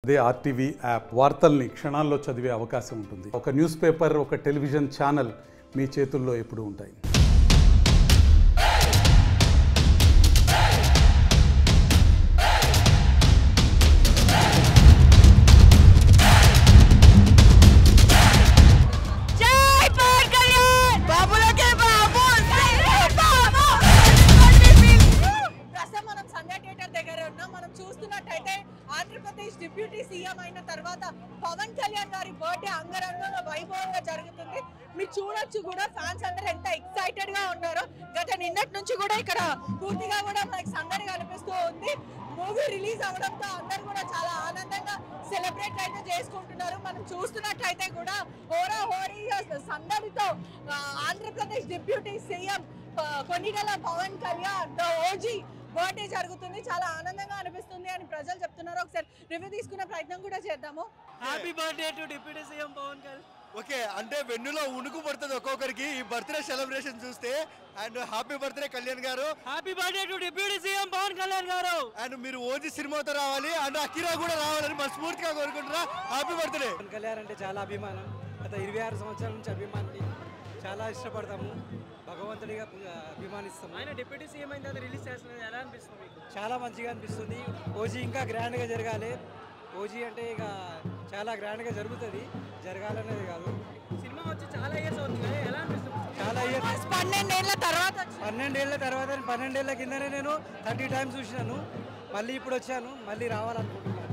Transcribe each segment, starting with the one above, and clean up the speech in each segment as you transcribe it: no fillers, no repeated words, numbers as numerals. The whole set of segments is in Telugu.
అదే ఆర్టీవీ యాప్ వార్తల్ని క్షణాల్లో చదివే అవకాశం ఉంటుంది. ఒక న్యూస్ పేపర్, ఒక టెలివిజన్ ఛానల్ మీ చేతుల్లో ఎప్పుడూ ఉంటాయి. ఆంధ్రప్రదేశ్ డిప్యూటీ సీఎం అయిన తర్వాత పవన్ కళ్యాణ్ గారి బర్త్డే అంగరంగ వైభవంగా జరుగుతుంది. మీరు చూడొచ్చు కూడా ఫ్యాన్స్ అందరూ ఎంత ఎక్సైటెడ్ గా ఉన్నారో. గత నిన్నటి నుంచి కూడా ఇక్కడ పూర్తిగా కూడా మనకి సందడి కనిపిస్తూ ఉంది. మూవీ రిలీజ్ అవడంతో అందరూ కూడా చాలా ఆనందంగా సెలబ్రేట్ అయితే చేసుకుంటున్నారు. మనం చూస్తున్నట్లయితే కూడా హోరా హోరీ సందడితో Andhra Pradesh deputy CM Konidela Pawan Kalyan the OG birthday జరుగుతుంది. చాలా ఆనందంగా అనిపిస్తుంది అని ప్రజలు చెప్తున్నారు. ఒకసారి రివ్యూ తీసుకునే ప్రయత్నం కూడా చేద్దాము. Happy birthday to deputy CM Pawan Kalyan. Okay, అంటే వెన్నులో ఉణుకు పడుతుంది ఒక్కొక్కరికి ఈ బర్త్డే సెలబ్రేషన్ చూస్తే. అండ్ హ్యాపీ బర్త్డే కళ్యాణ్ గారు. Happy birthday to deputy CM Pawan Kalyan గారు. అండ్ మీరు ఓజీ సినిమాతో రావాలి అండ్ అకిరా కూడా రావాలని మనస్ఫూర్తిగా కోరుకుంటున్నా. Happy birthday. పవన్ కళ్యాణ్ అంటే చాలా అభిమానం. గత 26 సంవత్సరాల నుంచి అభిమాని, చాలా ఇష్టపడతాము, భగవంతుడిగా అభిమానిస్తాము. ఆయన డిప్యూటీ సీఎం అయిన తర్వాత రిలీజ్ చేస్తున్నది ఎలా అనిపిస్తుంది మీకు? చాలా మంచిగా అనిపిస్తుంది. ఓజీ ఇంకా గ్రాండ్గా జరగాలి. ఓజీ అంటే ఇక చాలా గ్రాండ్గా జరుగుతుంది, జరగాలనేది కాదు. సినిమా వచ్చి చాలా ఇయర్స్ అవుతుంది కదా, ఎలా అనిపిస్తుంది? చాలా ఇయర్స్, 12 ఏళ్ల తర్వాత 12 ఏళ్ల కిందనే నేను 30 టైమ్స్ చూసినాను. మళ్ళీ ఇప్పుడు వచ్చాను, మళ్ళీ రావాలనుకుంటున్నాను.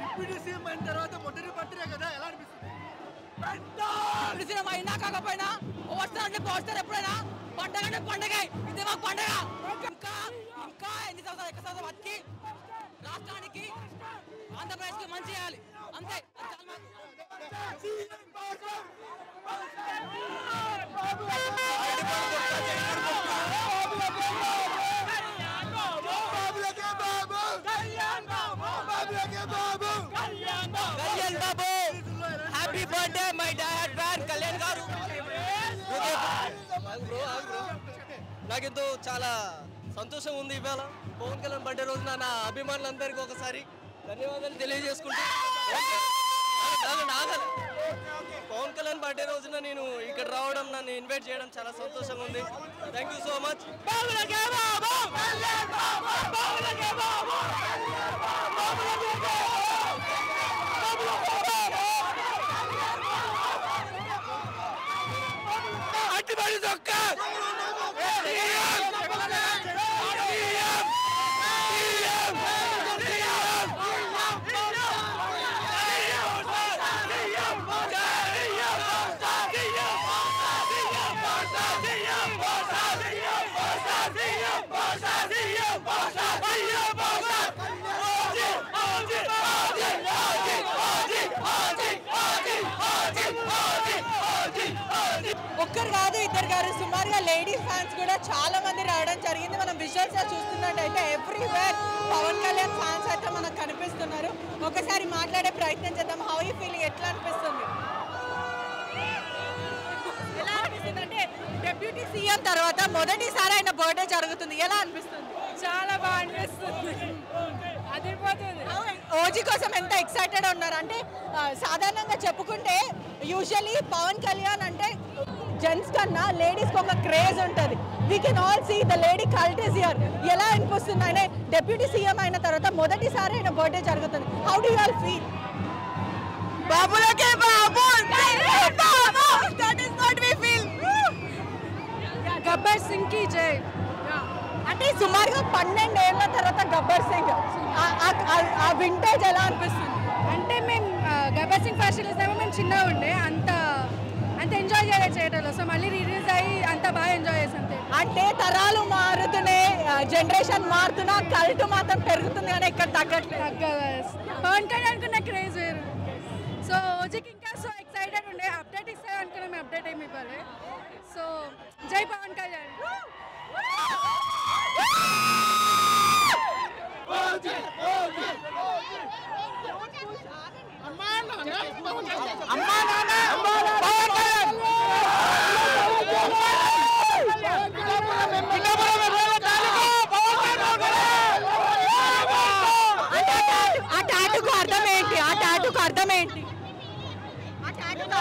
డిప్యూటీ సీఎం అయిన తర్వాత మొదటి బర్త్డే కదా, ఎలా అనిపిస్తుంది? అయినా కాకపోయినా వస్తారంటే పోస్తారు. ఎప్పుడైనా పండగ అంటే పండగ, ఇది మాకు పండగ. ఇంకా ఇంకా ఎన్ని సంవత్సరాలు ఎక్క సంవత్సరాలు బతికి రాష్ట్రానికి ఆంధ్రప్రదేశ్కి మంచి చేయాలి అంతే. Happy birthday my dad fan Kalyan గారు. నాకెంతో చాలా సంతోషం ఉంది. ఇవాళ పవన్ కళ్యాణ్ బర్త్డే రోజున నా అభిమానులందరికీ ఒకసారి ధన్యవాదాలు తెలియజేసుకుంటూ, పవన్ కళ్యాణ్ బర్త్డే రోజున నేను ఇక్కడ రావడం, నన్ను ఇన్వైట్ చేయడం చాలా సంతోషంగా ఉంది. Thank you so much. ఒక్కరు కాదు, ఇద్దరు కాదు, సుమారుగా లేడీస్ ఫ్యాన్స్ కూడా చాలా మంది రావడం జరిగింది. మనం విజువల్స్ చూస్తున్నట్టయితే ఎవ్రీవేర్ పవన్ కళ్యాణ్ ఫ్యాన్స్ అయితే మనకు కనిపిస్తున్నారు. ఒకసారి మాట్లాడే ప్రయత్నం చేద్దాం. హౌ యూ ఫీలింగ్, ఎట్లా అనిపిస్తుంది? ఎలా అనిపిస్తుంది అంటే డిప్యూటీ సీఎం తర్వాత మొదటిసారి ఆయన బర్త్డే జరుగుతుంది, ఎలా అనిపిస్తుంది? చాలా బాగా అనిపిస్తుంది, అదిరిపోతుంది. ఓజీ కోసం ఎంత ఎక్సైటెడ్ ఉన్నారు అంటే, సాధారణంగా చెప్పుకుంటే యూజువల్లీ పవన్ కళ్యాణ్ అంటే జెంట్స్ కన్నా లేడీస్కి ఒక క్రేజ్ ఉంటుంది. We can all see the lady cult is here. ఎలా అనిపిస్తుంది ఆయన డిప్యూటీ సీఎం అయిన తర్వాత మొదటిసారి ఆయన బర్త్డే జరుగుతుంది? How do you all feel? బాబులకే బాబు, that is what we feel. Gabbar Singh కి జై. అంటే సుమారుగా 12 ఏళ్ల తర్వాత గబ్బర్ సింగ్, ఆ వింటేజ్ ఎలా అనిపిస్తుంది? అంటే మేము గబ్బర్ సింగ్ ఫస్ట్ రిలీజ్ అయ్యి మేము చిన్నగా ఉండే, అంత ఎంజాయ్ చేయటంలో. సో మళ్ళీ రిలీజ్ అయ్యి అంత బాగా ఎంజాయ్ చేసాం. అంటే తరాలు మారుతున్నాయి, జనరేషన్ మారుతున్నా కల్ట్ మాత్రం పెరుగుతుంది కానీ ఇక్కడ తగ్గట్లేదు. పవన్ కళ్యాణ్ అనుకున్న క్రేజ్ వేరు. సో ఓజీకి ఇంకా సో ఎక్సైటెడ్ ఉండే, అప్డేట్ ఇస్తాను అనుకున్నా, మేము అప్డేట్ ఏమి ఇవ్వాలి. సో జై పవన్ కళ్యాణ్. అమ్మా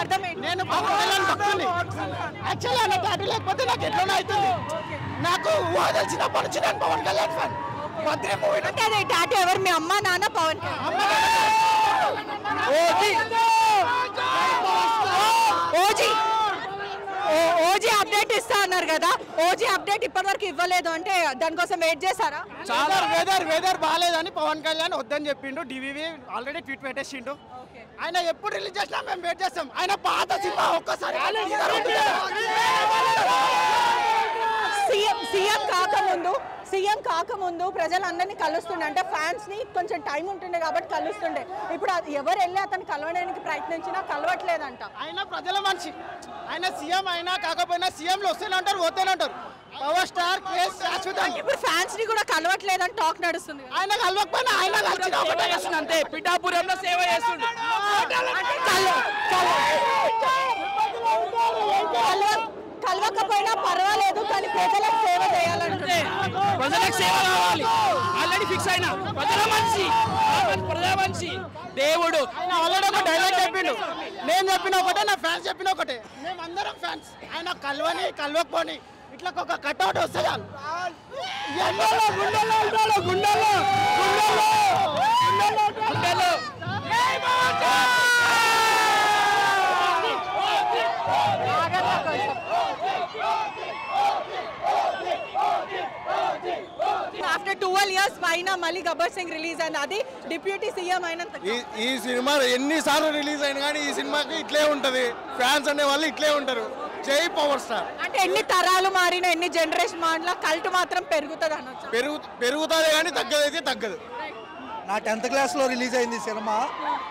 అర్థం ఏంటి? నేను పవన్ కళ్యాణ్ భక్తుని. యాక్చువల్లీ ఆయన టాటూ లేకపోతే నాకు ఎట్లా అవుతుంది. నాకు ఊహ తెలిసినప్పటి నుంచి నేను పవన్ కళ్యాణ్ ఫ్యాన్. బద్రీ మూవీ అంటే అదే టాటూ ఎవరు? మీ అమ్మ నాన్న పవన్ కళ్యాణ్. ఓజీ అప్డేట్ ఇస్తా అన్నారు కదా, ఓజీ అప్డేట్ ఇప్పటివరకు ఇవ్వలేదు అంటే దానికోసం వెయిట్ చేశారా? చాలా వెదర్ బాగాలేదని పవన్ కళ్యాణ్ వద్దని చెప్పిండు. డివివి ఆల్రెడీ ట్వీట్ పెట్టేసిండు. ఆయన ఎప్పుడు రిలీజ్ చేసినా మేము వెయిట్ చేస్తాం. ఆయన పాత సినిమా ఒక్కసారి సీఎం కాకముందు ప్రజలందరినీ కలుస్తుండే, అంటే ఫ్యాన్స్ ని కొంచెం టైం ఉంటుండే కాబట్టి కలుస్తుండే. ఇప్పుడు ఎవరు వెళ్ళి అతను కలవడానికి ప్రయత్నించినా కలవట్లేదంట. ఆయన ప్రజల మనిషి. ఆయన సీఎం అయినా కాకపోయినా సీఎంలు వస్తూనే ఉంటారు, పోతూనే ఉంటారు. పవర్ స్టార్ కేఎస్ శాశ్వతం. ఇప్పుడు ఫ్యాన్స్ ని కూడా కలవట్లేదని టాక్ నడుస్తుంది. ఆయన కలవకపోయినా ఆయన కలిసిన ఒకటే చేస్తుంది అంతే. పిఠాపురంలో సేవ చేస్తుండే. కలవకపోయినా పర్వాలేదు కానీ ప్రజలకు సేవ చేయాలంటే ప్రజలకు సేవ కావాలి. ఆల్రెడీ ఫిక్స్ అయినా ప్రజల మనిషి దేవుడు. ఆయన ఆల్రెడీ ఒక డైలాగ్ చెప్పిండు. నేను చెప్పిన ఒకటే, నా ఫ్యాన్స్ చెప్పిన ఒకటే. మేమందరం ఫ్యాన్స్. ఆయన కలవకపోని ఇట్లా ఒక కట్అవుట్ వస్తుంది. ఆఫ్టర్ 12 years పైన మళ్ళీ గబ్బర్ సింగ్ రిలీజ్ అయింది. అది డిప్యూటీ సీఎం అయినంత. ఈ సినిమా ఎన్నిసార్లు రిలీజ్ అయినా కానీ ఈ సినిమాకి ఇట్లే ఉంటది. ఫ్యాన్స్ అనే వాళ్ళు ఇట్లే ఉంటారు. జై పవర్ స్టార్. అంటే ఎన్ని తరాలు మారినా ఎన్ని జనరేషన్ మారినా కల్ట్ మాత్రం పెరుగుతుంది అనొచ్చు. పెరుగుతుంది కానీ తగ్గదైతే తగ్గదు. నా 10th క్లాస్లో రిలీజ్ అయింది సినిమా.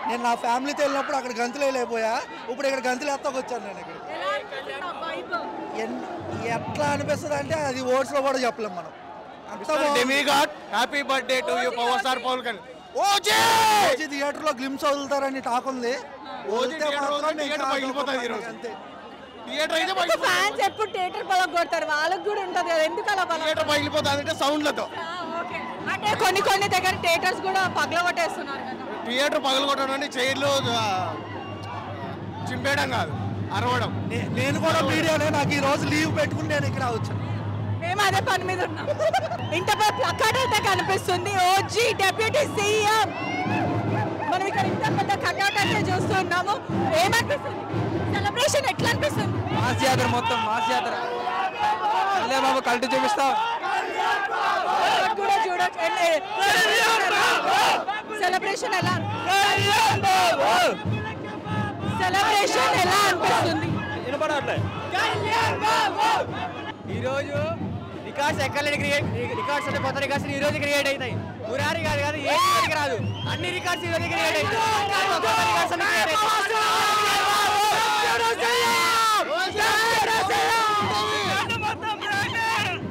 నేను నా ఫ్యామిలీతో వెళ్ళినప్పుడు అక్కడ గంతులు లేకపోయా. ఇప్పుడు ఇక్కడ గంతులు ఎత్తకొచ్చాను నేను. ఇక్కడ ఎట్లా అనిపిస్తుంది అంటే అది వర్డ్స్లో కూడా చెప్పలేము మనం. Happy birthday to you power star Pawan Kalyan. OG థియేటర్లో గ్లిమ్స్ వదులుతారని టాక్ ఉంది. ఫ్యాన్స్ ఎప్పుడు థియేటర్ పలక కొడతారు, వాళ్ళకి కూడా ఉంటుంది కదా, ఎందుకు అలా పగిలిపోతుంది అంటే సౌండ్లతో. అంటే కొన్ని దగ్గర థియేటర్స్ కూడా పగలగొట్టేస్తున్నారు కదా. థియేటర్ పగలగొట్టడం అంటే చైర్లు చింపేయడం కాదు, అరవడం. నేను కూడా మీడియానే. నాకు ఈ రోజు లీవ్ పెట్టుకుని నేను ఇక్కడ వచ్చాను. మేము అదే పని మీద ఉన్నాం. ఇంత పెద్ద ప్లకార్డ్ అయితే కనిపిస్తుంది, ఓజీ డిప్యూటీ సీఎం. మనం ఇక్కడ ఇంత పెద్ద కట్అవుట్ అయితే చూస్తున్నాము. ఏమనిపిస్తుంది? సెలబ్రేషన్ ఎట్లా అనిపిస్తుంది? మాస్ జాతర, మొత్తం మాస్ జాతర. అల్లే బాబు కల్ట్ చూపిస్తాం కూడా చూడొచ్చు. సెలబ్రేషన్ ఎలా అనిపిస్తుంది? ఈరోజు రికార్డ్స్ ఎక్కలేని రికార్డ్స్ అంటే కొత్త రికార్డ్స్ ఈ రోజు క్రియేట్ అవుతాయి. మురారి కాదు ఏ రోజుకి రాదు, అన్ని రికార్డ్స్ ఈ రోజు క్రియేట్ అవుతాయి.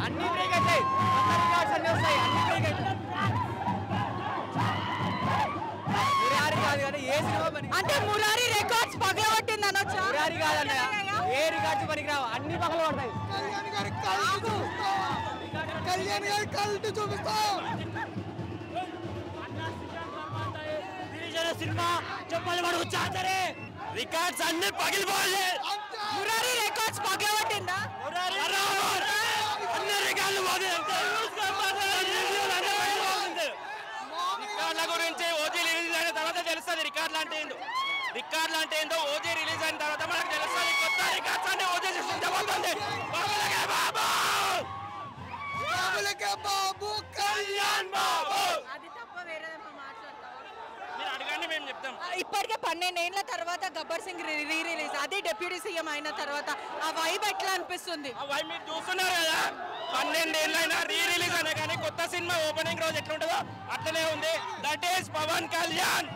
అన్ని బ్రేక్ అవుతాయి, కొత్త రికార్డ్స్ అన్ని వస్తాయి, అన్ని బ్రేక్ అవుతాయి. మురారి కాదు కానీ ఏ సినిమా అంటే మురారి రికార్డ్స్ పగలగొట్టింది అనొచ్చా? మురారి కాదన్న ఏ రికార్డ్స్ పనికిరావు, అన్ని పగలగొడతాయి. కళ్యాణ్ గారి కల్ట్ చూపిస్తాం. సినిమా చెప్పాలి మనకు చాతరే రికార్డ్స్ అన్ని పగిలిపోవాలి. మురారి రికార్డ్స్ పగలగొట్టిందా? అన్ని రికార్డులు రికార్డుల గురించి ఓజీ రిలీజ్ అయిన తర్వాత తెలుస్తుంది. రికార్డులు అంటే ఏందో ఓజీ రిలీజ్ అయిన తర్వాత మనకు తెలుస్తుంది. కొత్త రికార్డ్స్ అంటే ఓజీ చెప్పబోతుంది. బాబు కళ్యాణ్ బాబు. అది తప్ప వేరేదేమో మాట్లాడతావా? మీరు అడగండి, మేము చెప్తాం. ఇప్పటికే 12 ఏళ్ల తర్వాత గబ్బర్ సింగ్ రీ రిలీజ్, అది డిప్యూటీ సీఎం అయిన తర్వాత ఆ వైబ్ ఎట్లా అనిపిస్తుంది? మీరు చూస్తున్నారు కదా, 12 ఏళ్ళైనా రీ రిలీజ్ అయినా కానీ కొత్త సినిమా ఓపెనింగ్ రోజు ఎట్లుంటుందో అట్లనే ఉంది. That is Pawan Kalyan.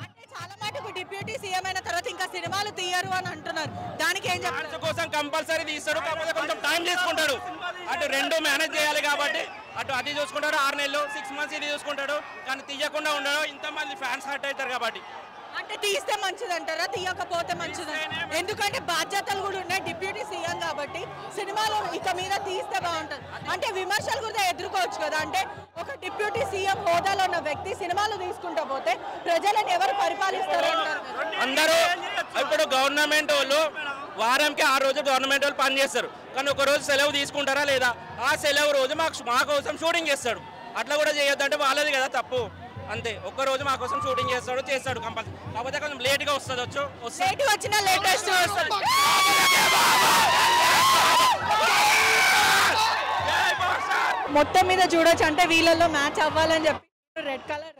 అంటే చాలా మటుకు డిప్యూటీ సీఎం అయిన తర్వాత ఇంకా సినిమాలు తీయరు అని అంటున్నారు. దానికి ఏం చెప్తారు? డాన్స్ కోసం కంపల్సరీ తీస్తాడు, కాకపోతే కొంచెం టైం తీసుకుంటాడు. అటు రెండు మేనేజ్ చేయాలి కాబట్టి అటు అది చూసుకుంటాడు, 6 నెలలు 6 months ఇది చూసుకుంటాడు. కానీ తీయకుండా ఉండడు, ఇంతమంది ఫ్యాన్స్ హర్ట్ అవుతారు కాబట్టి. అంటే తీస్తే మంచిది అంటారా, తీయకపోతే మంచిది? ఎందుకంటే బాధ్యతలు కూడా ఉన్నాయి డిప్యూటీ సీఎం కాబట్టి. సినిమాలో ఇక మీద తీస్తే బాగుంటుంది. అంటే విమర్శలు కూడా ఎదుర్కోవచ్చు కదా. అంటే ఒక డిప్యూటీ సీఎం హోదాలో ఉన్న వ్యక్తి సినిమాలు తీసుకుంటా పోతే ప్రజలను ఎవరు పరిపాలిస్తారు అంటారు? అందరూ ఇప్పుడు గవర్నమెంట్ వాళ్ళు వారంకి 6 రోజులు గవర్నమెంట్ వాళ్ళు పని చేస్తారు, కానీ ఒక రోజు సెలవు తీసుకుంటారా లేదా? ఆ సెలవు రోజు మా కోసం షూటింగ్ చేస్తాడు. అట్లా కూడా చేయొద్దంటే వాళ్ళది కదా తప్పు. అంతే, ఒక్కరోజు మా కోసం షూటింగ్ చేస్తాడు కంపల్సరీ. కాకపోతే కొంచెం లేట్గా వస్తుంది. మొత్తం మీద చూడొచ్చు అంటే వీళ్ళల్లో మ్యాచ్ అవ్వాలని చెప్పి రెడ్ కలర్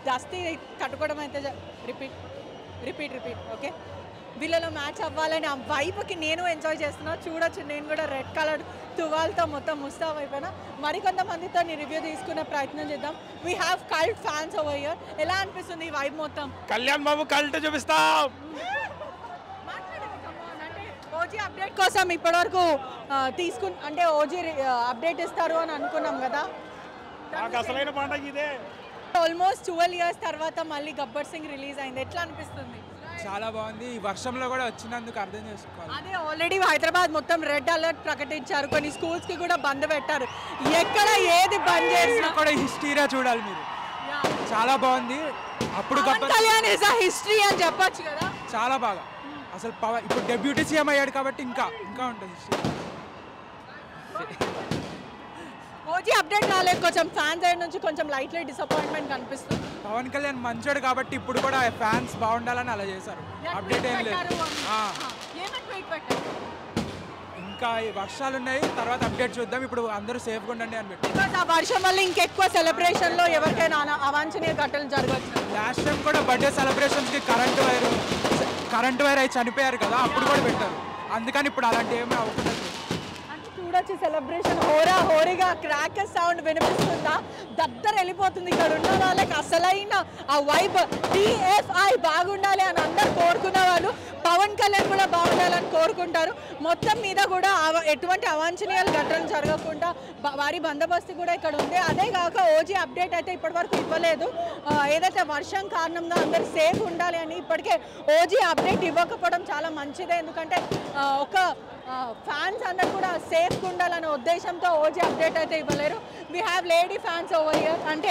దస్తీ కట్టుకోవడం అయితే రిపీట్ ఓకే. వీళ్ళలో మ్యాచ్ అవ్వాలని ఆ వైపుకి నేను ఎంజాయ్ చేస్తున్నా. చూడొచ్చు, నేను కూడా రెడ్ కలర్ తువాల్తో మొత్తం ముస్తాబ్ అయిపోయినా. మరికొంతమందితో నీ రివ్యూ తీసుకునే ప్రయత్నం చేద్దాం. We have cult fans over here. ఎలా అనిపిస్తుంది ఈ వైబ్ మొత్తం? కళ్యాణ్ బాబు కల్ట్ చూపిస్తాం. ఓజీ అప్డేట్ కోసం ఇప్పటివరకు అంటే ఓజీ అప్డేట్ ఇస్తారు అని అనుకున్నాం కదా. అసలైన పండుగ ఇదే. ఆల్మోస్ట్ 12 years తర్వాత మళ్ళీ గబ్బర్ సింగ్ రిలీజ్ అయింది. ఎట్లా అనిపిస్తుంది? చాలా బాగుంది. ఈ వర్షంలో కూడా వచ్చినందుకు అర్థం చేసుకోవాలి. అదే ఆల్రెడీ హైదరాబాద్ మొత్తం రెడ్ అలర్ట్ ప్రకటించారు. కొన్ని స్కూల్స్ కి కూడా బంద్ పెట్టారు. ఎక్కడ ఏది బంద్ చేసినా కూడా హిస్టరీగా చూడాలి మీరు. చాలా బాగుంది. అప్పుడు కళ్యాణ్ ఇస్ అ హిస్టరీ అని చెప్పొచ్చు కదా. చాలా బాగా అసలు ఇప్పుడు డెబ్యూటీ సీఎం అయ్యాడు కాబట్టి ఇంకా ఉంటుంది హిస్టరీ. ఓజీ అప్డేట్ రాలేదు. కొంచెం ఫ్యాన్స్ సైడ్ నుంచి కొంచెం లైట్ డిసప్పాయింట్మెంట్ కనిపిస్తుంది. పవన్ కళ్యాణ్ మంచోడు కాబట్టి ఇప్పుడు కూడా ఫ్యాన్స్ బాగుండాలని అలా చేశారు. అప్డేట్ ఏం లేదు. ఇంకా ఈ వర్షాలు ఉన్నాయి, తర్వాత అప్డేట్ చూద్దాం. ఇప్పుడు అందరూ సేఫ్గా ఉండండి అని పెట్టి. ఆ వర్షం వల్ల ఇంకెక్కువ సెలబ్రేషన్ లో ఎవరికైనా అవాంఛనీయ ఘటనలు జరగవచ్చు. లాస్ట్ టైం కూడా బర్త్డే సెలబ్రేషన్స్కి కరెంట్ వైర్ అయి చనిపోయారు కదా, అప్పుడు కూడా పెట్టారు. అందుకని ఇప్పుడు అలాంటి ఏమీ అవ్వకుండా చూడొచ్చు. సెలబ్రేషన్ హోరీగా క్రాకర్ సౌండ్ వినిపిస్తుందా? దద్దరు వెళ్ళిపోతుంది. ఇక్కడ ఉన్న వాళ్ళకి అసలైన ఆ వైబ్ TFI బాగుండాలి అని అందరు కోరుకున్న వాళ్ళు పవన్ కళ్యాణ్ కూడా బాగుండాలని కోరుకుంటారు. మొత్తం మీద కూడా ఎటువంటి అవాంఛనీయ ఘటనలు జరగకుండా వారి బందోబస్తు కూడా ఇక్కడ ఉంది. అదే కాక ఓజీ అప్డేట్ అయితే ఇప్పటివరకు ఇవ్వలేదు. ఏదైతే వర్షం కారణంగా అందరు సేఫ్ ఉండాలి అని ఇప్పటికే ఓజీ అప్డేట్ ఇవ్వకపోవడం చాలా మంచిదే. ఎందుకంటే ఒక ఫ్యాన్స్ అందరు కూడా సేఫ్గా ఉండాలనే ఉద్దేశంతో ఓజీ అప్డేట్ అయితే ఇవ్వలేరు. We have lady fans over here. అంటే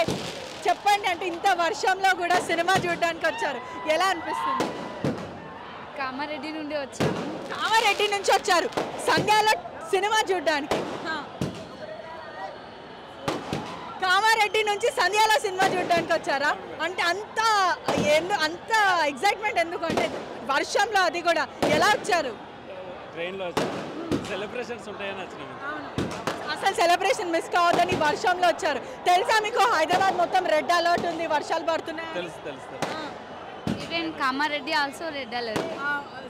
చెప్పండి, అంటే ఇంత వర్షంలో కూడా సినిమా చూడడానికి వచ్చారు, ఎలా అనిపిస్తుంది? కామారెడ్డి నుండి వచ్చాము. కామారెడ్డి నుంచి వచ్చారు సంధ్యాలో సినిమా చూడడానికి. కామారెడ్డి నుంచి సంధ్యాలో సినిమా చూడడానికి వచ్చారా? అంటే అంత ఎగ్జైట్మెంట్ ఎందుకు? అంటే వర్షంలో, అది కూడా ఎలా వచ్చారు? ట్రైన్లో సెలబ్రేషన్స్ ఉంటాయని వచ్చినాము. అసలు సెలబ్రేషన్ మిస్ కావద్దని వర్షంలో వచ్చారు. తెలుసా మీకు హైదరాబాద్ మొత్తం రెడ్ అలర్ట్ ఉంది, వర్షాలు పడుతున్నాయి? తెలుసు. Even Kamareddy also red alert.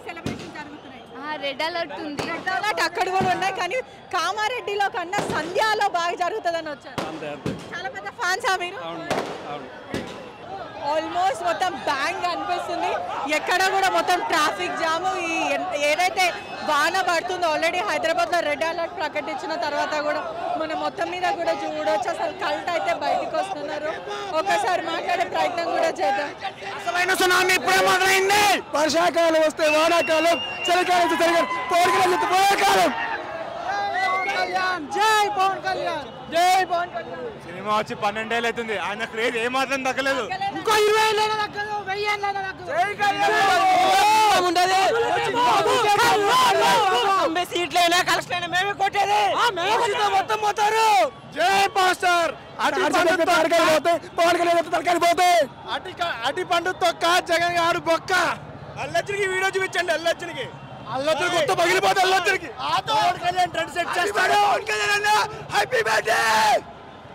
Celebration జరుగుతున్నాయి. రెడ్ అలర్ట్ ఉంది. రెడ్ అలర్ట్ అక్కడ కూడా ఉన్నాయి, కానీ కామారెడ్డిలో కన్నా సంధ్యాలో బాగా జరుగుతుందని వచ్చారు. చాలా పెద్ద ఫ్యాన్సా మీరు? ఆల్మోస్ట్ మొత్తం బ్యాంగ్ అనిపిస్తుంది. ఎక్కడ కూడా మొత్తం ట్రాఫిక్ జాము. ఏదైతే వాన పడుతుందో, ఆల్రెడీ హైదరాబాద్లో రెడ్ అలర్ట్ ప్రకటించిన తర్వాత కూడా మనం మొత్తం మీద కూడా చూడవచ్చు. అసలు కల్ట్ అయితే బయటకు వస్తున్నారు. ఒకసారి మాట్లాడే ప్రయత్నం కూడా చేద్దాం. అసలైన సునామీ ఇప్పుడే మొదలైంది. వర్షాకాలం వస్తే వానాకాలం, చలికాలం వస్తే చలికాలం, పోరకాలం. జై పవన్ కళ్యాణ్, జై పవన్ కళ్యాణ్. సినిమా వచ్చి 12 ఏళ్ళు అవుతుంది, ఆయన క్రేజ్ ఏమాత్రం దక్కలేదు. ఇంకో 20 ఏళ్ళైనా దక్కదు, 1000 ఏళ్ళైనా దక్కదు. సీట్లైనా కలెక్షన్ మేమే కొట్టేది. మొత్తం పోతారు. జై మాస్టర్. పవన్ కళ్యాణ్ తలకాయలు పోతాయి. అటి పండు తొక్క, జగన్ గారు బొక్క. అల్లొచ్చునికి వీడియో చూపించండి. అల్లొచ్చునికి మొత్తం పగిలిపోతే అల్లొచ్చునికి. పవన్ కళ్యాణ్ ట్రెండ్ సెట్ చేస్తాడు. హ్యాపీ బర్త్డే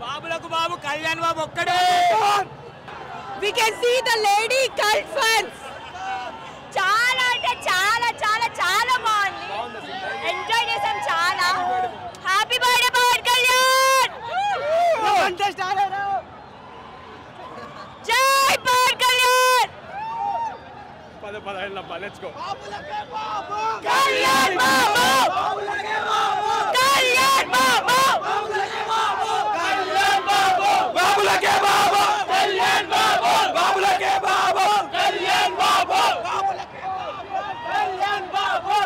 బాబులకు బాబు, కళ్యాణ్ బాబు ఒక్కడే. We can see the lady cult fans. చాలా అంటే చాలా చాలా చాలా బాగుంది. ఎంజాయ్ చేసాం చాలా. Happy birthday Pawan Kalyan. జై పవన్ కళ్యాణ్. 10 let's go. కళ్యాణ్ బాబు, కళ్యాణ్ బాబు, బాబులకే బాబు, కళ్యాణ్ బాబు, బాబులకే బాబు, Kalyan Babu, Kalyan Babu.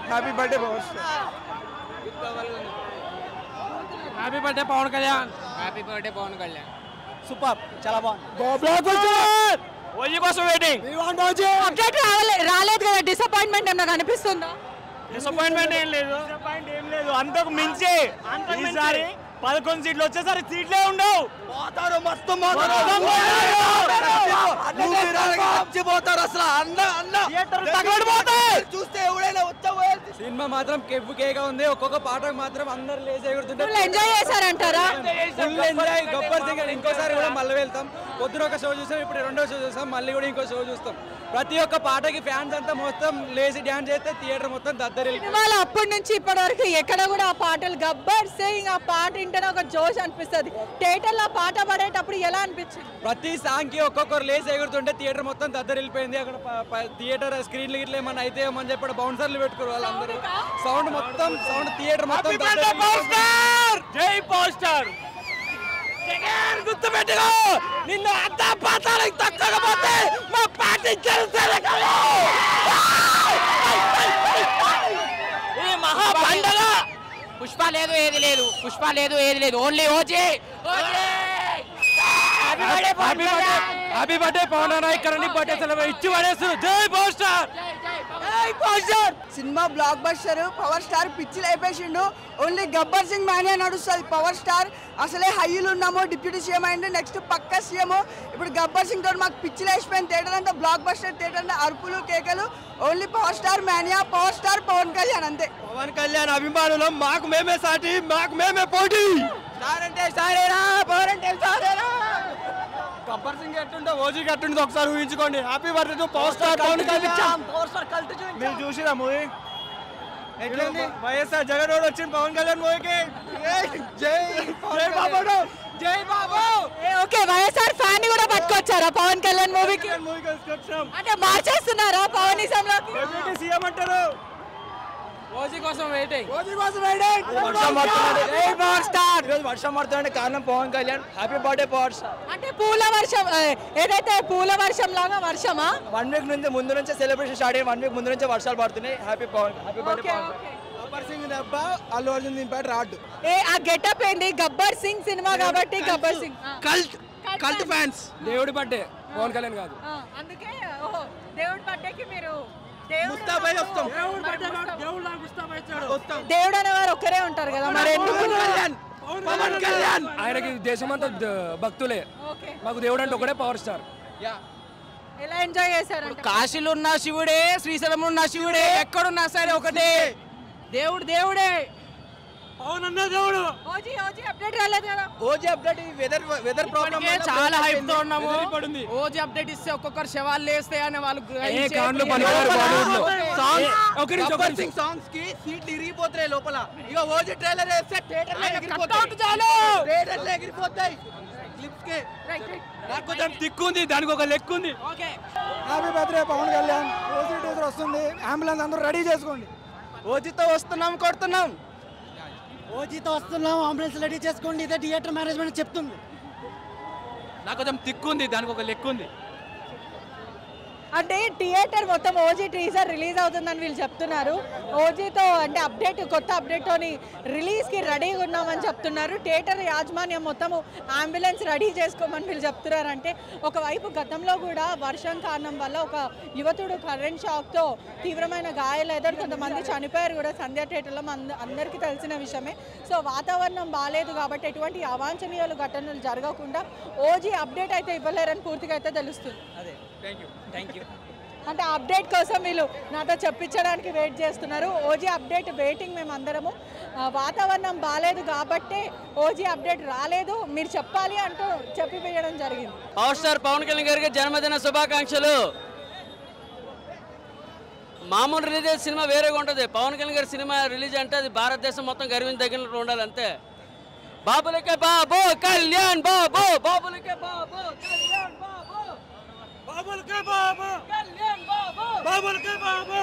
Happy birthday Pavan. Happy birthday Pawan Kalyan. Happy birthday Pawan Kalyan. Super. చాలా బాగుంది. ఓజీ కోసం వెయిటింగ్. అప్డేట్ రాలేదు కదా, డిసప్పాయింట్మెంట్ ఏమన్నా కనిపిస్తుందా? డిసప్పాయింట్మెంట్ ఏం లేదు. అంతకు మించి ఈసారి 11 సీట్లు వచ్చేసరి సీట్లే ఉండవు. మర్చిపోతారు అసలు చూస్తే ఎవడైనా సినిమా మాత్రం కేగా ఉంది. ఒక్కొక్క పాటకు మాత్రం అందరు లేచి ఎగురుతుంటారు. ఎంజాయ్ చేశారంటారా? Full enjoy. గబ్బర్ సింగ్ ఇంకోసారి కూడా మళ్ళీ వెళ్తాం. పొద్దున ఒక షో చూసాం, ఇప్పుడు రెండో షో చూస్తాం, మళ్ళీ కూడా ఇంకో షో చూస్తాం. ప్రతి ఒక్క పాటకి ఫ్యాన్స్ అంతా మొత్తం లేచి డ్యాన్స్ చేస్తే థియేటర్ మొత్తం దద్దరి. సినిమాలో అప్పటి నుంచి ఇప్పటి వరకు ఎక్కడ కూడా ఆ పాటలు గబ్బర్ సింగ్ ఆ పాట వింటేనే ఒక జోష్ అనిపిస్తుంది. థియేటర్ లో పాట పడేటప్పుడు ఎలా అనిపించింది? ప్రతి సాంగ్ కి ఒక్కొక్కరు లేచి ఎగురుతుంటే థియేటర్ మొత్తం దద్దరిల్లిపోయింది. అక్కడ థియేటర్ స్క్రీన్లు గిట్ల ఏమన్నా అయితే ఏమని చెప్పి బౌన్సర్లు పెట్టుకోరు వాళ్ళందరూ. సౌండ్ మొత్తం థియేటర్ మొత్తం. జై పవర్ స్టార్. గుర్తుపెట్టుకో, నిన్ను అంత పాతాలకు తక్కకపోతే మా పార్టీ గెలుస్తుంది. ఈ మహా పండగ. పుష్ప లేదు ఏది లేదు, పుష్ప లేదు ఏది లేదు, only OG. Happy birthday Pavan అన్న. ఇక్కడ బర్త్డే సెలబ్రేట్ ఇచ్చి పడేస్తారు. జై power star. Cinema blockbuster. Power star పిచ్చిలు అయిపోయిండు. ఓన్లీ గబ్బర్ సింగ్ మ్యానే నడుస్తుంది. పవర్ స్టార్ అసలే హైలు ఉన్నాము. డిప్యూటీ సీఎం అయింది, నెక్స్ట్ పక్క సీఎం. ఇప్పుడు గబ్బర్ సింగ్ తోటి మాకు పిచ్చిలు వేసిపోయింది. థియేటర్ అంతా బ్లాక్ బస్టర్. థియేటర్ అంటే అరుపులు కేకలు. Only power star mania, power star Pawan Kalyan అంతే. పవన్ కళ్యాణ్ అభిమానులు మాకు మేమే సాటి, మాకు మేమే పోటీ. స్టార్ అంటే స్టారేనా, పవర్ అంటే స్టారేనా. గబ్బర్ సింగ్ ఎట్టుంటే ఓజీకి ఎట్టుంటే ఒకసారి ఊహించుకోండి. Happy birthday to power star Pawan Kalyan. మీరు చూసిరా మూవీ ఎట్లుంది? వైఎస్ఆర్ జగన్ రోడ్ వచ్చింది పవన్ కళ్యాణ్ మూవీకి. జై జై బాబు, జై బాబు. ఓకే, వైఎస్ఆర్ ఫ్యాన్ ని కూడా పట్టుకొచ్చారా పవన్ కళ్యాణ్ మూవీకి? మూవీకి వచ్చాం అంటే మార్చేస్తున్నారా పవనిజంలోకి? డిప్యూటీ సీఎం అంటారు. ఓజీ కోసం వెయిటింగ్. వర్షం పడుతుందంటే కారణం Pawan Kalyan. Happy birthday power star. అంటే పూల వర్షం, ఏదైతే పూల వర్షం లాగా వర్షమా? 1 వీక్ నుంచి ముందు నుంచే సెలబ్రేషన్ స్టార్ట్ అయ్యి 1 వీక్ ముందు నుంచే వర్షాలు పడుతున్నాయి. Happy birthday Pavan. గబ్బర్ సింగ్ దెబ్బ అల్లు అర్జున్ దింపాడు రాడ్. ఆ గెటప్ ఏంటి? గబ్బర్ సింగ్ సినిమా కాబట్టి గబ్బర్ సింగ్ కల్ట్ ఫ్యాన్స్. దేవుడి బర్త్డే పవన్ కళ్యాణ్ కాదు. అందుకే దేవుడి బర్త్డేకి మీరు దేవుడు అనేవారు ఒక్కరే ఉంటారు కదా, మరి ఎందుకు? పవన్ కళ్యాణ్ ఆయనకి దేశమంతా భక్తులే. మాకు దేవుడు అంటే ఒకటే పవర్ స్టార్. ఎలా ఎంజాయ్ చేశారు? కాశీలో ఉన్న శివుడే, శ్రీశైలంలో ఉన్న శివుడే, ఎక్కడున్నా సరే ఒకటే దేవుడు దేవుడే. పవన్ అన్న దేవుడు. ఓజీ అప్డేట్ రాలేదు కదా? ఓజీ అప్డేట్ వెదర్ ప్రాబ్లం చాలా హైప్ తో ఉన్నాము. ఓజీ అప్డేట్ ఇస్తే ఒక్కొక్కరు శవాలు లేస్తే అని వాళ్ళు సాంగ్స్ కి సీట్లు ఇరిగిపోతాయి లోపల. ఇక ఓజీ ట్రైలర్ వేస్తే థియేటర్లో ఎగిరిపోతాయి. క్లిప్స్ కి నాకు కొంచెం తిక్కుంది, దానికి ఒక లెక్క ఉంది. Happy birthday Pawan Kalyan. OG teaser వస్తుంది, అంబులెన్స్ అందరూ రెడీ చేసుకోండి. ఓజీతో వస్తున్నాం, కొడుతున్నాం. ఓజీతో వస్తున్నాం, అంబులెన్స్ రెడీ చేసుకోండి. ఇదే థియేటర్ మేనేజ్మెంట్ చెప్తుంది. నాకు కొంచెం తిక్కుంది, దానికి ఒక లెక్క ఉంది. అంటే థియేటర్ మొత్తం ఓజీ టీజర్ రిలీజ్ అవుతుందని వీళ్ళు చెప్తున్నారు. ఓజీతో అంటే అప్డేట్, కొత్త అప్డేట్తోని రిలీజ్కి రెడీగా ఉన్నామని చెప్తున్నారు. థియేటర్ యాజమాన్యం మొత్తము అంబులెన్స్ రెడీ చేసుకోమని వీళ్ళు చెప్తున్నారు. అంటే ఒకవైపు గతంలో కూడా వర్షం కారణం వల్ల ఒక యువతుడు కరెంట్ షాక్తో తీవ్రమైన గాయాలయ్యారు, కొంతమంది చనిపోయారు కూడా సంధ్య థియేటర్లో. అందరికీ తెలిసిన విషయమే. సో వాతావరణం బాగాలేదు కాబట్టి ఎటువంటి అవాంఛనీయాలు ఘటనలు జరగకుండా ఓజీ అప్డేట్ అయితే ఇవ్వలేరని పూర్తిగా అయితే తెలుస్తుంది. అదే థ్యాంక్ యూ. అంటే అప్డేట్ కోసం వీళ్ళు నాతో చెప్పించడానికి వెయిట్ చేస్తున్నారు. ఓజీ అప్డేట్ వెయిటింగ్ మేము అందరము. వాతావరణం బాగాలేదు కాబట్టే ఓజీ అప్డేట్ రాలేదు, మీరు చెప్పాలి అంటూ చెప్పిపోయడం జరిగింది. పవర్ స్టార్ పవన్ కళ్యాణ్ గారికి జన్మదిన శుభాకాంక్షలు. మామూలు రిలీజ్ సినిమా వేరేగా ఉంటుంది. పవన్ కళ్యాణ్ గారి సినిమా రిలీజ్ అంటే అది భారతదేశం మొత్తం గర్వించదగినట్లు ఉండాలి అంతే. బాబులకే బాబు కళ్యాణ్ బాబు, బాబులకే బాబు కళ్యాణ్ బాబు, బాబులకే బాబు కళ్యాణ్ బాబు, బాబులకే బాబు.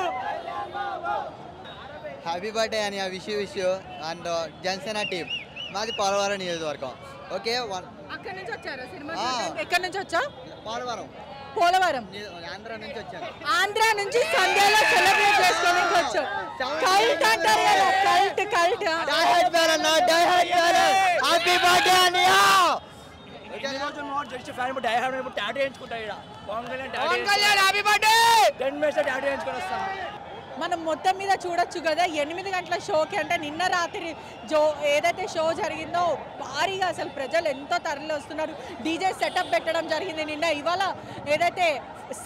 హ్యాపీ బర్త్డే అని విష్ అండ్ జనసేన టీమ్. మాది పోలవరం నియోజకవర్గం. ఓకే, అక్కడ నుంచి వచ్చారా సినిమా? ఎక్కడి నుంచి వచ్చా? పోలవరం, ఆంధ్ర నుంచి వచ్చాను. ఆంధ్ర నుంచి సంధ్యలో సెలబ్రేట్ చేసుకోవడానికి వచ్చాం. కల్ట్ అంటారు కదా, కల్ట్. హ్యాపీ బర్త్డే అన్నయ్య. జస్ట్ ఫ్యాన్ డై హార్డ్ ఇప్పుడు టాటూ చేయించుకుంటా ఇక్కడ Pawan Kalyan happy birthday 10 minutes tattoo చేయించుకొని వస్తాం. మనం మొత్తం మీద చూడొచ్చు కదా 8 గంటల షోకి అంటే నిన్న రాత్రి ఏదైతే షో జరిగిందో భారీగా అసలు ప్రజలు ఎంతో తరలి వస్తున్నారు. డీజే సెటప్ పెట్టడం జరిగింది నిన్న. ఇవాళ ఏదైతే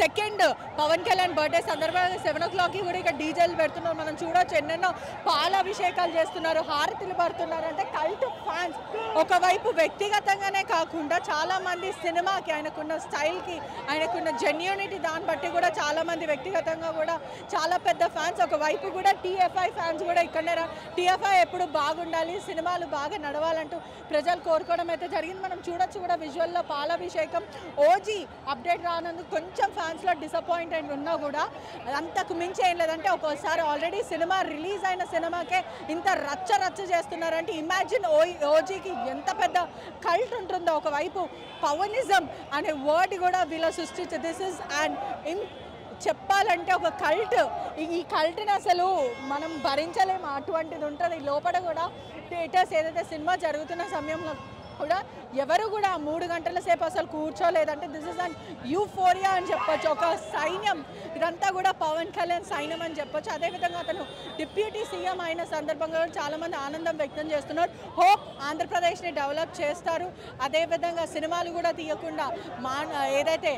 సెకండ్ పవన్ కళ్యాణ్ బర్త్డే సందర్భంగా 7 o'clockకి కూడా ఇక డీజేలు పెడుతున్నారు. మనం చూడొచ్చు ఎన్నెన్నో పాలాభిషేకాలు చేస్తున్నారు, హారతులు పడుతున్నారు. అంటే కల్ట్ ఫ్యాన్స్ ఒకవైపు వ్యక్తిగతంగానే కాకుండా చాలామంది సినిమాకి ఆయనకున్న స్టైల్కి ఆయనకున్న జెన్యూనిటీ దాన్ని బట్టి కూడా చాలామంది వ్యక్తిగతంగా కూడా చాలా పెద్ద ఫ్యాన్స్. ఒకవైపు కూడా టీఎఫ్ఐ ఫ్యాన్స్ కూడా ఇక్కడనే టీఎఫ్ఐ ఎప్పుడు బాగుండాలి, సినిమాలు బాగా నడవాలంటూ ప్రజలు కోరుకోవడం అయితే జరిగింది. మనం చూడొచ్చు కూడా విజువల్లో పాలాభిషేకం. ఓజీ అప్డేట్ రానందుకు కొంచెం ఫ్యాన్స్లో డిసప్పాయింటెడ్ ఉన్నా కూడా అంతకు మించి ఏం లేదంటే ఒక్కోసారి ఆల్రెడీ సినిమా రిలీజ్ అయిన సినిమాకే ఇంత రచ్చ చేస్తున్నారంటే ఇమాజిన్ ఓజీకి ఎంత పెద్ద కల్ట్ ఉంటుందో. ఒకవైపు పవనిజం అనే వర్డ్ కూడా వీళ్ళు సృష్టించి దిస్ ఇస్ అండ్ చెప్పాలంటే ఒక కల్ట్. ఈ కల్ట్ని అసలు మనం భరించలేము, అటువంటిది ఉంటుంది. లోపల కూడా థియేటర్స్ ఏదైతే సినిమా జరుగుతున్న సమయంలో కూడా ఎవరు కూడా 3 గంటల సేపు అసలు కూర్చోలేదంటే దిస్ ఇస్ అన్ యూఫోరియా అని చెప్పొచ్చు. ఒక సైన్యం, ఇదంతా కూడా పవన్ కళ్యాణ్ సైన్యం అని చెప్పొచ్చు. అదేవిధంగా అతను డిప్యూటీ సీఎం అయిన సందర్భంగా చాలామంది ఆనందం వ్యక్తం చేస్తున్నారు. హోప్ ఆంధ్రప్రదేశ్ని డెవలప్ చేస్తారు, అదేవిధంగా సినిమాలు కూడా తీయకుండా ఏదైతే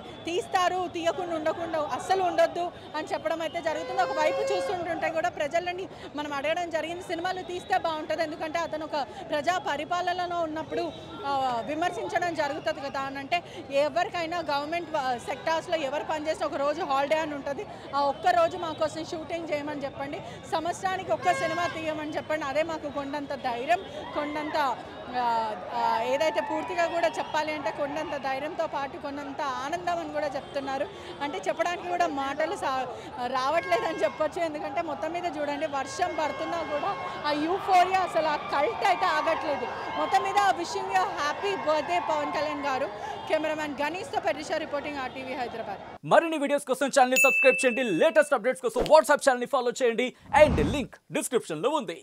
తీయకుండా ఉండకుండా అస్సలు ఉండొద్దు అని చెప్పడం అయితే జరుగుతుంది. ఒకవైపు చూస్తుంటుంటే కూడా ప్రజలని మనం అడగడం జరిగింది, సినిమాలు తీస్తే బాగుంటుంది, ఎందుకంటే అతను ఒక ప్రజా పరిపాలనలో ఉన్నప్పుడు విమర్శించడం జరుగుతుంది కదా అని. అంటే ఎవరికైనా గవర్నమెంట్ సెక్టార్స్లో ఎవరు పనిచేస్తే ఒక రోజు హాలిడే అని ఉంటుంది, ఆ ఒక్కరోజు మాకోసం షూటింగ్ చేయమని చెప్పండి, సంవత్సరానికి ఒక్క సినిమా తీయమని చెప్పండి, అదే మాకు కొండంత ధైర్యం, కొండంత ఏదైతే పూర్తిగా కూడా చెప్పాలి అంటే కొండంత ధైర్యంతో పాటు కొండంత ఆనందం అని కూడా చెప్తున్నారు. అంటే చెప్పడానికి కూడా మాటలు రావట్లేదని చెప్పొచ్చు. ఎందుకంటే మొత్తం మీద చూడండి వర్షం పడుతున్నా కూడా ఆ యూఫోరియా అసలు ఆ కల్ట్ అయితే ఆగట్లేదు. మొత్తం మీద wishing you happy birthday Pawan Kalyan గారు. కెమెరామ్యాన్ గణేష్తో పెరిషా రిపోర్టింగ్ RTV హైదరాబాద్. మరిన్ని వీడియోస్ కోసం ఛానల్ ని సబ్స్క్రైబ్ చేయండి, లేటెస్ట్ అప్డేట్స్ కోసం వాట్సాప్ ఛానల్ ని ఫాలో చేయండి అండ్ లింక్ డిస్క్రిప్షన్ లో ఉంది.